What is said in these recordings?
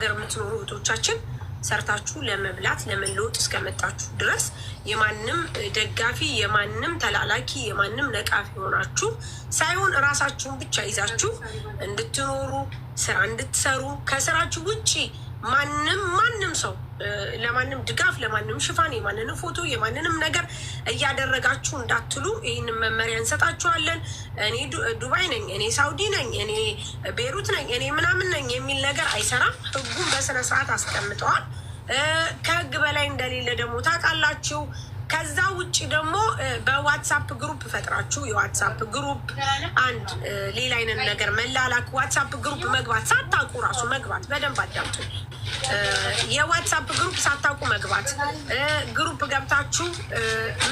ሀገር የምትኖሩ እህቶቻችን ሰርታችሁ ለመብላት ለመለወጥ እስከመጣችሁ ድረስ የማንም ደጋፊ የማንም ተላላኪ የማንም ነቃፊ ሆናችሁ ሳይሆን እራሳችሁን ብቻ ይዛችሁ እንድትኖሩ ስራ እንድትሰሩ ከስራችሁ ውጪ ማንም ሰው ለማንም ድጋፍ ለማንም ሽፋን የማንንም ፎቶ የማንንም ነገር እያደረጋችሁ እንዳትሉ ይህንን መመሪያ እንሰጣችኋለን። እኔ ዱባይ ነኝ፣ እኔ ሳውዲ ነኝ፣ እኔ ቤሩት ነኝ፣ እኔ ምናምን ነኝ የሚል ነገር አይሰራም። ህጉን በስነ ስርዓት አስቀምጠዋል። ከህግ በላይ እንደሌለ ደግሞ ታውቃላችሁ። ከዛ ውጭ ደግሞ በዋትሳፕ ግሩፕ ፈጥራችሁ የዋትሳፕ ግሩፕ አንድ ሌላ አይነት ነገር መላላክ ዋትሳፕ ግሩፕ መግባት ሳታውቁ ራሱ መግባት በደንብ አዳምጡ። የዋትሳፕ ግሩፕ ሳታውቁ መግባት ግሩፕ ገብታችሁ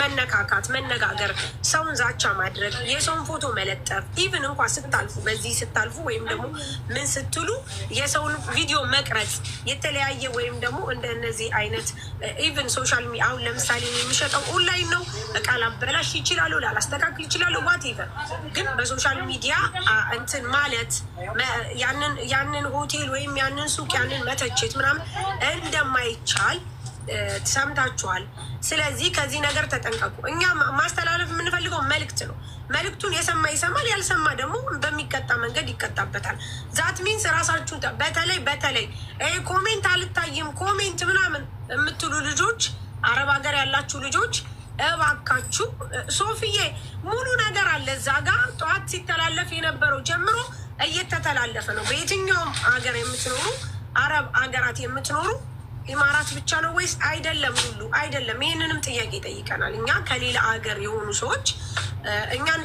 መነካካት መነጋገር ሰውን ዛቻ ማድረግ የሰውን ፎቶ መለጠፍ ኢቭን እንኳን ስታልፉ በዚህ ስታልፉ ወይም ደግሞ ምን ስትሉ የሰውን ቪዲዮ መቅረጽ የተለያየ ወይም ደግሞ እንደነዚህ አይነት ኢቭን ሶሻል ሚዲያ አሁን ለምሳሌ የሚሸጠው ኦንላይን ነው። እቃ ላበላሽ ይችላሉ፣ ላላስተካክል ይችላሉ። ዋቴቨር ግን በሶሻል ሚዲያ እንትን ማለት ያንን ሆቴል ወይም ያንን ሱቅ ያንን መተቸት ምናምን እንደማይቻል ሰምታችኋል። ስለዚህ ከዚህ ነገር ተጠንቀቁ። እኛ ማስተላለፍ የምንፈልገው መልእክት ነው። መልእክቱን የሰማ ይሰማል፣ ያልሰማ ደግሞ በሚቀጣ መንገድ ይቀጣበታል። ዛት ሚንስ ራሳችሁን በተለይ ኮሜንት አልታይም ኮሜንት ምናምን የምትሉ ልጆች አረብ ሀገር ያላችሁ ልጆች እባካችሁ ሶፍዬ ሙሉ ነገር አለ እዛ ጋር ጠዋት ሲተላለፍ የነበረው ጀምሮ እየተተላለፈ ነው። በየትኛውም ሀገር የምትኖሩ አረብ ሀገራት የምትኖሩ ኢማራት ብቻ ነው ወይስ አይደለም? ሁሉ አይደለም። ይህንንም ጥያቄ ጠይቀናል። እኛ ከሌላ ሀገር የሆኑ ሰዎች እኛን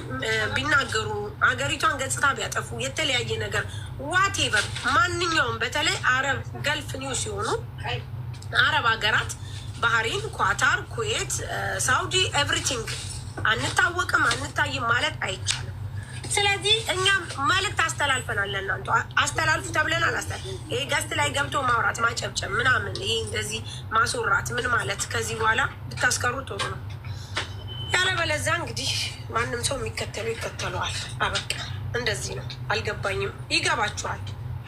ቢናገሩ ሀገሪቷን ገጽታ ቢያጠፉ የተለያየ ነገር ዋቴቨር ማንኛውም በተለይ አረብ ገልፍ ኒውስ ሲሆኑ አረብ ሀገራት ባህሬን፣ ኳታር፣ ኩዌት፣ ሳውዲ ኤቭሪቲንግ አንታወቅም አንታይም ማለት አይቻልም። ስለዚህ እኛም መልእክት አስተላልፈናል። ለእናንተ አስተላልፉ ተብለናል። ይሄ ገስት ላይ ገብቶ ማውራት ማጨብጨብ ምናምን ይሄ እንደዚህ ማስወራት ምን ማለት ከዚህ በኋላ ብታስቀሩ ጥሩ ነው። ያለበለዚያ እንግዲህ ማንም ሰው የሚከተለው ይከተለዋል። አበቃ። እንደዚህ ነው። አልገባኝም። ይገባችኋል።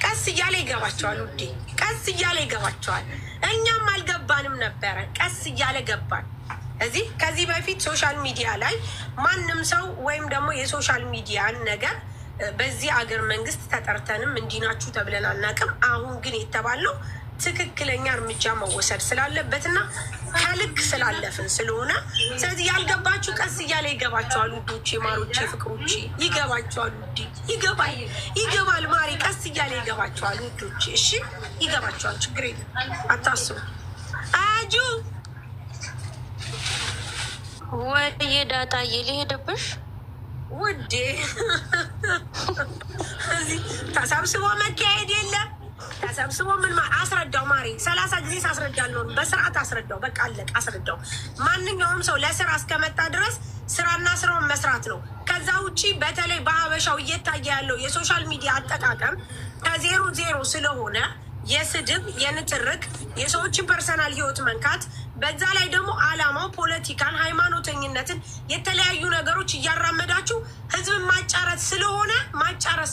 ቀስ እያለ ይገባቸዋል። ውዴ ቀስ እያለ ይገባቸዋል። እኛም አልገባንም ነበረ። ቀስ እያለ ገባን። ከዚህ በፊት ሶሻል ሚዲያ ላይ ማንም ሰው ወይም ደግሞ የሶሻል ሚዲያን ነገር በዚህ አገር መንግስት ተጠርተንም እንዲናችሁ ተብለን አናውቅም። አሁን ግን የተባለው ትክክለኛ እርምጃ መወሰድ ስላለበትና ከልክ ስላለፍን ስለሆነ ስለዚህ ያልገባችሁ ቀስ እያለ ይገባቸዋል። ውዶቼ፣ ማሮቼ፣ ፍቅሮቼ ይገባቸዋል። ውዴ ይገባል። ማሪ ቀስ እያለ ይገባቸዋል። ውዶቼ እሺ ይገባቸዋል። ችግር የለም አታስቡ። አጁ ወይዬ ዳጣዬ ሊሄድብሽ ውዴ እዚህ ተሰብስቦ መካሄድ የለም። ተሰብስቦ ምን አስረዳው ማሪ 30 ጊዜ ሳስረዳለሁ። በስርዓት አስረዳው። በቃ አለቅ አስረዳው። ማንኛውም ሰው ለስራ እስከመጣ ድረስ ስራና ስራውን መስራት ነው። ከዛ ውጪ በተለይ በሀበሻው እየታየ ያለው የሶሻል ሚዲያ አጠቃቀም ከ0 ስለሆነ የስድብ የንትርክ የሰዎችን ፐርሰናል ህይወት መንካት በዛ ላይ ደግሞ አላማው ፖለቲካን ሃይማኖተኝነትን የተለያዩ ነገሮች እያራመዳችሁ ህዝብን ማጫረስ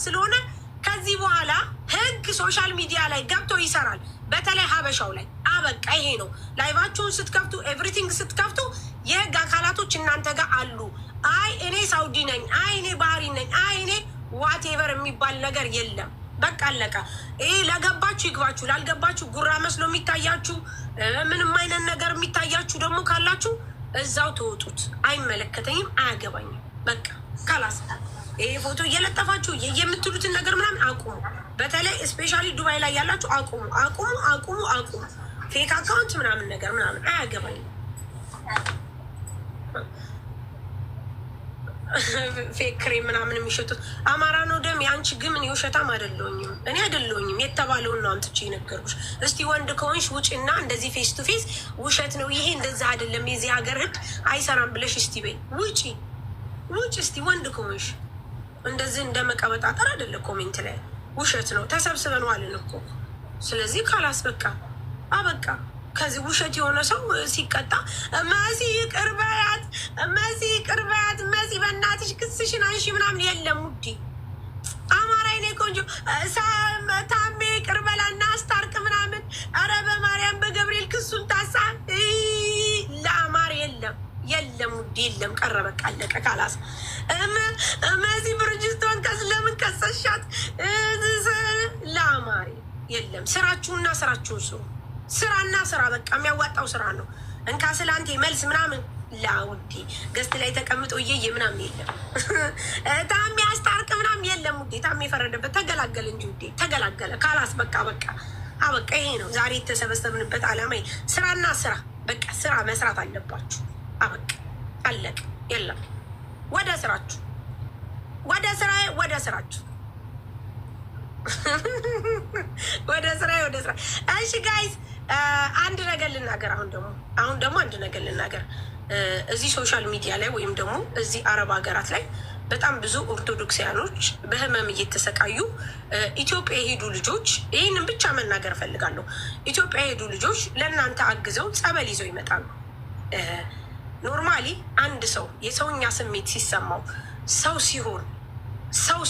ስለሆነ ከዚህ በኋላ ህግ ሶሻል ሚዲያ ላይ ገብቶ ይሰራል። በተለይ ሀበሻው ላይ አበቃ። ይሄ ነው። ላይቫችሁን ስትከፍቱ ኤቭሪቲንግ ስትከፍቱ የህግ አካላቶች እናንተ ጋር አሉ። አይ እኔ ሳውዲ ነኝ፣ አይ እኔ ባህሪ ነኝ፣ አይ እኔ ዋቴቨር የሚባል ነገር የለም። በቃ አለቀ። ይሄ ለገባችሁ ይግባችሁ፣ ላልገባችሁ ጉራ መስሎ የሚታያችሁ ምንም አይነት ነገር የሚታያችሁ ደግሞ ካላችሁ እዛው ተወጡት። አይመለከተኝም፣ አያገባኝም። በቃ ካላስ ይሄ ፎቶ እየለጠፋችሁ የምትሉትን ነገር ምናምን አቁሙ። በተለይ ስፔሻሊ ዱባይ ላይ ያላችሁ አቁሙ። ፌክ አካውንት ምናምን ነገር ምናምን አያገባኝም። ፌክ ክሬም ምናምን የሚሸጡት አማራ ነው ደም የአንቺ ግምን የውሸታም አይደለሁኝም። እኔ አይደለሁኝም የተባለውን ነው አንትቼ ነገርኩሽ። እስቲ ወንድ ከሆንሽ ውጭና እንደዚህ ፌስ ቱ ፌስ ውሸት ነው ይሄ እንደዛ አይደለም የዚህ ሀገር ህግ አይሰራም ብለሽ እስቲ በይ ውጪ እስቲ ወንድ ከሆንሽ እንደዚህ እንደመቀበጣጠር አይደለ ኮሜንት ላይ ውሸት ነው ተሰብስበን ዋልን እኮ። ስለዚህ ካላስ በቃ አበቃ። ከዚህ ውሸት የሆነ ሰው ሲቀጣ መሲ ቅርበያት መሲ በእናትሽ ክስሽን አንሺ ምናምን የለም ውዴ። አማራ ይኔ ቆንጆ ታሜ ቅርበላና አስታርቅ ምናምን የለም ቀረ በቃ አለቀ ካላስ እዚህ ብርጅስቶን ለምን ከሰሻት ለአማሪ የለም ስራችሁና ስራችሁን ስሩ ስራና ስራ በቃ የሚያዋጣው ስራ ነው እንካ ስላንቴ መልስ ምናምን ላውዲ ገስት ላይ ተቀምጦ እየየ ምናምን የለም ታሚ አስታርቅ ምናምን የለም ውዴ ታሚ የፈረደበት ተገላገለ እንጂ ውዴ ተገላገለ ካላስ በቃ አበቃ ይሄ ነው ዛሬ የተሰበሰብንበት ዓላማ ስራና ስራ በቃ ስራ መስራት አለባችሁ አበቃ አለቀ የለም ወደ ስራችሁ ወደ ስራችሁ ወደ ስራ እሺ ጋይስ አንድ ነገር ልናገር አሁን ደግሞ አንድ ነገር ልናገር እዚህ ሶሻል ሚዲያ ላይ ወይም ደግሞ እዚህ አረብ ሀገራት ላይ በጣም ብዙ ኦርቶዶክሳውያኖች በህመም እየተሰቃዩ ኢትዮጵያ የሄዱ ልጆች ይህንን ብቻ መናገር እፈልጋለሁ ኢትዮጵያ የሄዱ ልጆች ለእናንተ አግዘው ጸበል ይዘው ይመጣሉ ኖርማሊ አንድ ሰው የሰውኛ ስሜት ሲሰማው ሰው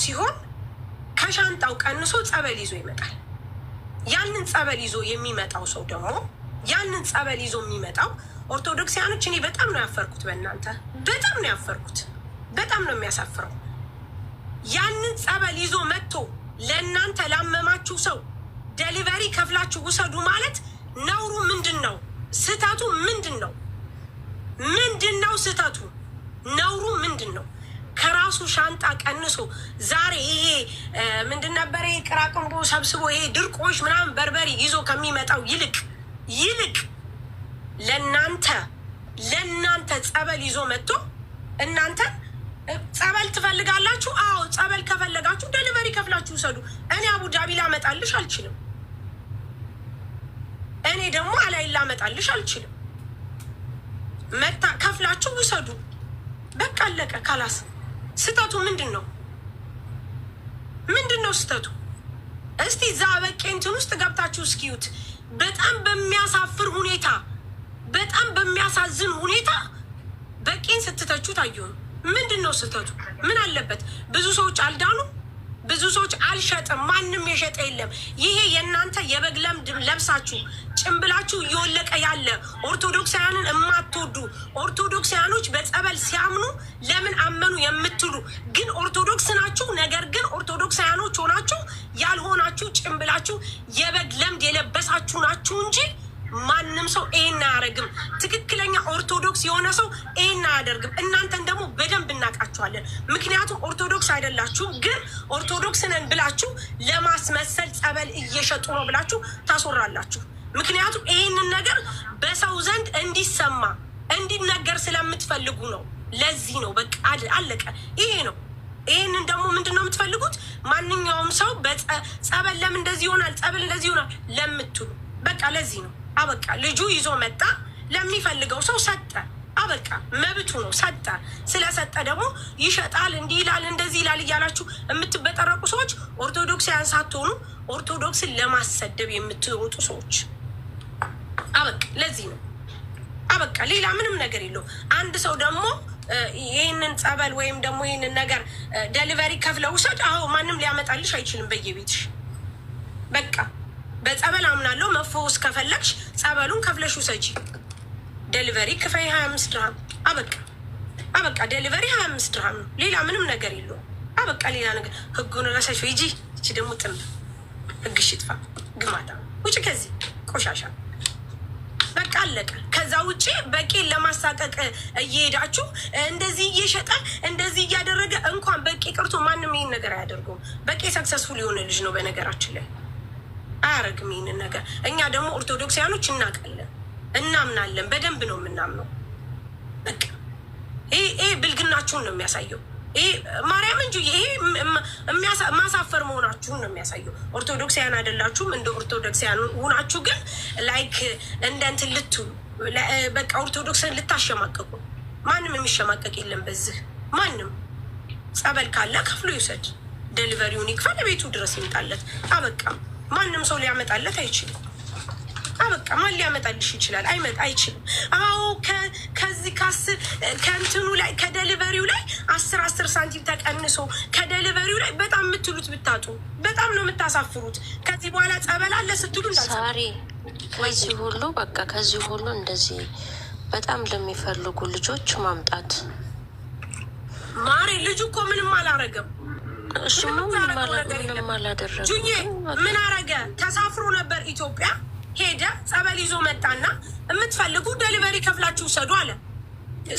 ሲሆን ከሻንጣው ቀንሶ ጸበል ይዞ ይመጣል ያንን ጸበል ይዞ የሚመጣው ሰው ደግሞ ያንን ጸበል ይዞ የሚመጣው ኦርቶዶክሳውያኖች እኔ በጣም ነው ያፈርኩት በእናንተ በጣም ነው የሚያሳፍረው ያንን ጸበል ይዞ መጥቶ ለእናንተ ላመማችሁ ሰው ዴሊቨሪ ከፍላችሁ ውሰዱ ማለት ነውሩ ምንድነው ስህተቱ ምንድነው ስህተቱ ነውሩ ምንድነው ከራሱ ሻንጣ ቀንሶ ዛሬ ይሄ ምንድን ነበር ይሄ ቅራቅንቦ ሰብስቦ ይሄ ድርቆሽ ምናምን በርበሬ ይዞ ከሚመጣው ይልቅ ለእናንተ ጸበል ይዞ መጥቶ እናንተ ጸበል ትፈልጋላችሁ አዎ ጸበል ከፈለጋችሁ ዴሊቨሪ ከፍላችሁ ውሰዱ እኔ አቡዳቢ ላመጣልሽ አልችልም እኔ ደግሞ አላይ ላመጣልሽ አልችልም መጣ ከፍላችሁ ውሰዱ በቃ አለቀ ካላስ ስተቱ ምንድነው ስተቱ እስቲ ዛ በቄንትን ውስጥ ገብታችሁ እስኪዩት በጣም በሚያሳፍር ሁኔታ በጣም በሚያሳዝን ሁኔታ በቄን ስትተቹ ታዩን ምንድነው ስተቱ ምን አለበት ብዙ ሰዎች አልዳኑ ብዙ ሰዎች አልሸጥም ማንም የሸጠ የለም ይሄ የእናንተ የበግ ለምድ ለብሳችሁ ጭምብላችሁ እየወለቀ ያለ ኦርቶዶክሳውያንን የማትወዱ ኦርቶዶክሳውያኖች በጸበል ሲያምኑ ለምን አመኑ የምትሉ ግን ኦርቶዶክስ ናችሁ ነገር ግን ኦርቶዶክሳውያኖች ሆናችሁ ያልሆናችሁ ጭምብላችሁ የበግ ለምድ የለበሳችሁ ናችሁ እንጂ ማንም ሰው ይሄን አያደርግም ትክክለኛ ኦርቶዶክስ የሆነ ሰው ይሄን አያደርግም እናንተን ደግሞ በደንብ እናቃችኋለን ምክንያቱም ኦርቶዶክስ አይደላችሁም ግን ኦርቶዶክስ ነን ብላችሁ ለማስመሰል ጸበል እየሸጡ ነው ብላችሁ ታስወራላችሁ ምክንያቱም ይሄንን ነገር በሰው ዘንድ እንዲሰማ እንዲነገር ስለምትፈልጉ ነው ለዚህ ነው በቃ አለቀ ይሄ ነው ይሄንን ደግሞ ምንድነው የምትፈልጉት ማንኛውም ሰው ጸበል ለምን እንደዚህ ይሆናል ጸበል እንደዚህ ይሆናል ለምትሉ በቃ ለዚህ ነው አበቃ ልጁ ይዞ መጣ ለሚፈልገው ሰው ሰጠ አበቃ መብቱ ነው ሰጠ ስለሰጠ ደግሞ ይሸጣል እንዲህ ይላል እንደዚህ ይላል እያላችሁ የምትበጠረቁ ሰዎች ኦርቶዶክሳውያን ሳትሆኑ ኦርቶዶክስን ለማሰደብ የምትሮጡ ሰዎች አበቃ ለዚህ ነው አበቃ ሌላ ምንም ነገር የለው አንድ ሰው ደግሞ ይህንን ጸበል ወይም ደግሞ ይህንን ነገር ዴሊቨሪ ከፍለው ውሰድ አዎ ማንም ሊያመጣልሽ አይችልም በየቤትሽ በቃ በጸበል አምናለሁ መፈወስ ከፈለግሽ ጸበሉን ከፍለሽ ውሰጂ ዴሊቨሪ ክፈይ 25 ድርሃም አበቃ ዴሊቨሪ 25 ድርሃም ነው ሌላ ምንም ነገር የለው አበቃ ሌላ ነገር ህጉን ረሳሽ ሂጂ እቺ ደግሞ ጥም ህግሽ ይጥፋ ግማታ ውጭ ከዚህ ቆሻሻ በቃ አለቀ ከዛ ውጪ በቄን ለማሳቀቅ እየሄዳችሁ እንደዚህ እየሸጠ እንደዚህ እያደረገ እንኳን በቄ ቀርቶ ማንም ይሄን ነገር አያደርገውም በቄ ሰክሰስፉል የሆነ ልጅ ነው በነገራችን ላይ አያረግም ይህንን ነገር እኛ ደግሞ ኦርቶዶክሳውያኖች እናውቃለን እናምናለን በደንብ ነው የምናምነው በቃ ይሄ ብልግናችሁን ነው የሚያሳየው ይሄ ማርያም እንጂ ይሄ ማሳፈር መሆናችሁን ነው የሚያሳየው ኦርቶዶክሳውያን አይደላችሁም እንደ ኦርቶዶክሳውያን ሆናችሁ ግን ላይክ እንደ እንትን ልትሉ በቃ ኦርቶዶክስን ልታሸማቀቁ ማንም የሚሸማቀቅ የለም በዚህ ማንም ጸበል ካለ ከፍሎ ይውሰድ ዴሊቨሪውን ይክፈል ቤቱ ድረስ ይምጣለት አበቃ ማንም ሰው ሊያመጣለት አይችልም አበቃ ማን ሊያመጣልሽ ይችላል አይችልም አዎ ከዚህ ከእንትኑ ላይ ከዴሊቨሪው ላይ 10 ሳንቲም ተቀንሶ ከዴሊቨሪው ላይ በጣም የምትሉት ብታጡ በጣም ነው የምታሳፍሩት ከዚህ በኋላ ጸበል አለ ስትሉ ሳሪ ከዚህ ሁሉ እንደዚህ በጣም ለሚፈልጉ ልጆች ማምጣት። ማሬ ልጁ እኮ ምንም አላረገም። እሱማ ምንም አላደረገም። ጁዬ ምን አረገ? ተሳፍሮ ነበር ኢትዮጵያ ሄደ፣ ጸበል ይዞ መጣና የምትፈልጉ ደሊቨሪ ከፍላችሁ ውሰዱ አለ።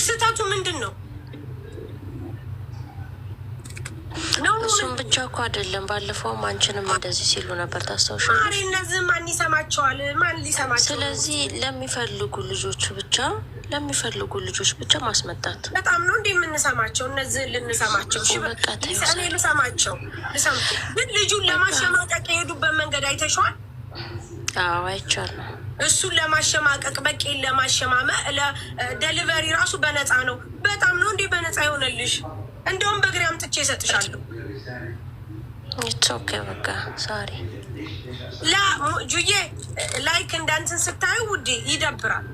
ስህተቱ ምንድን ነው? እሱም ብቻ እኮ አይደለም። ባለፈውም አንቺንም እንደዚህ ሲሉ ነበር ታስታውሽ? ማሪ እነዚህ ማን ይሰማቸዋል? ማን ሊሰማቸው? ስለዚህ ለሚፈልጉ ልጆች ብቻ ማስመጣት። በጣም ነው እንዴ የምንሰማቸው? እነዚህ ልንሰማቸው እኔ ልሰማቸው ግን ልጁን ለማሸማቀቅ የሄዱበት መንገድ አይተሸዋል? አዎ አይቻልም። እሱን ለማሸማቀቅ በቄን ለማሸማመ ደሊቨሪ ራሱ በነፃ ነው። በጣም ነው እንዴ በነፃ ይሆነልሽ? እንደውም በእግሬ አምጥቼ እሰጥሻለሁ። ኦኬ በቃ ሳሪ ጁዬ ላይክ እንዳንትን ስታዩ ውዴ ይደብራል።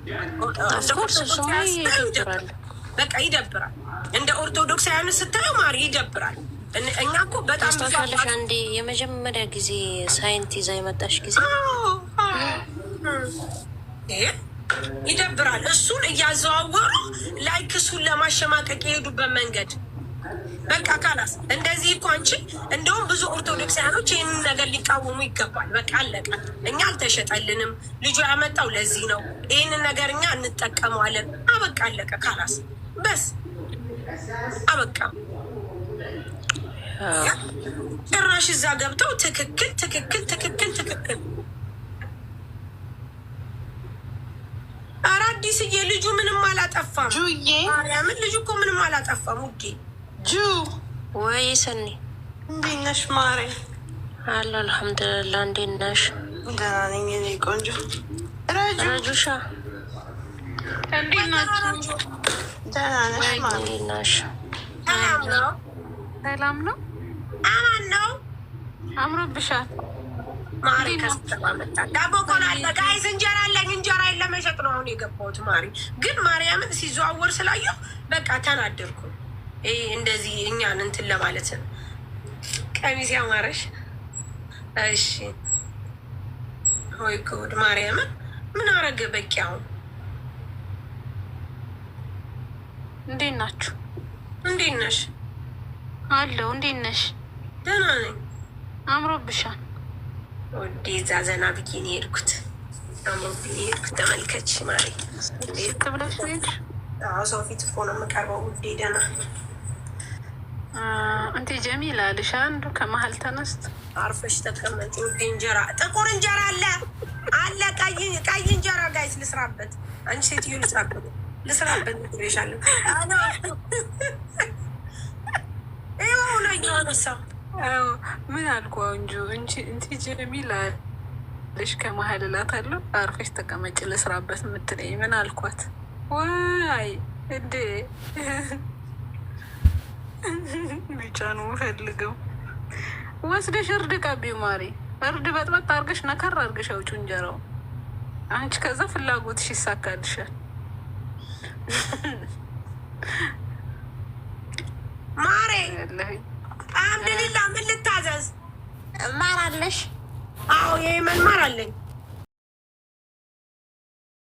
በቃ ይደብራል። እንደ ኦርቶዶክሳውያን ስታዩ ማሪ ይደብራል። እኛ እኮ በጣም ስታሻለሽ አንዴ የመጀመሪያ ጊዜ ሳይንት ይዛ የመጣሽ ጊዜ ይደብራል። እሱን እያዘዋወሩ ላይክ እሱን ለማሸማቀቅ የሄዱበት መንገድ በቃ ካላስ እንደዚህ እኮ አንቺ እንደውም ብዙ ኦርቶዶክሳውያኖች ይህንን ነገር ሊቃወሙ ይገባል። በቃ አለቀ። እኛ አልተሸጠልንም፣ ልጁ ያመጣው ለዚህ ነው፣ ይህንን ነገር እኛ እንጠቀመዋለን። አበቃ አለቀ። ካላስ በስ አበቃ። ጭራሽ እዛ ገብተው ትክክል ኧረ አዲስዬ ልጁ ምንም አላጠፋም። ማርያምን ልጁ እኮ ምንም አላጠፋም ውዴ። ወይ ሰኒ እንዴት ነሽ ማሬ? አለ አልሐምዱሊላህ። እንዴት ነሽ? ደህና ነኝ የኔ ቆንጆ። ረጁሻ እንዴት ናችሁ? ደህና ነሽ ማሬ? እንዴት ነሽ? ሰላም ነው? ሰላም ነው። አማን ነው? አምሮብሻል ማሪ። ከስተማ መጣ ዳቦ ቆሎ አለ ጋይዝ። እንጀራ አለኝ። እንጀራ ለመሸጥ ነው አሁን የገባሁት ማሪ። ግን ማርያምን ሲዘዋወር ስላየሁ በቃ ተናደርኩ። እንደዚህ እኛን እንትን ለማለት ነው። ቀሚስ ያማረሽ። እሺ ሆይ ጉድ ማርያምን ምን አረገ? በቂ አሁን እንዴት ናችሁ? እንዴት ነሽ? አለው እንዴት ነሽ? ደህና ነኝ። አምሮብሻል ወዴ እዛ ዘና ብዬ ነው የሄድኩት። አምሮብኝ የሄድኩት ተመልከች ማሪ። ትብለሽ ሄድሽ? ሰው ፊት እኮ ነው የምቀርበው ውዴ። ደህና እንቴ ጀሚል አልሽ። አንዱ ከመሀል ተነስት አርፈሽ ተቀመጪ ውዴ። እንጀራ ጥቁር እንጀራ አለ ቀይ እንጀራ ጋይስ ልስራበት። አንቺ ሴትዮ ልስራበት ንግሬሻለሁ። ይኸው ነው እያነሳው። ምን አልኩ እንጂ እንቴ ጀሚል አልሽ ከመሀል እላታለሁ። አርፈሽ ተቀመጪ ልስራበት የምትለኝ ምን አልኳት? ዋይ እንዴ ብቻ ነው ፈልገው ወስደሽ እርድ ቀቢው ማሪ። እርድ በጥበጥ አርገሽ ነከር አርገሽ አውጪው እንጀራው። አንቺ ከዛ ፍላጎትሽ ይሳካልሻል። ማሬ አልሐምዱሊላህ። ምን ልታዘዝ? ማር አለሽ? አዎ የመን ማር አለኝ።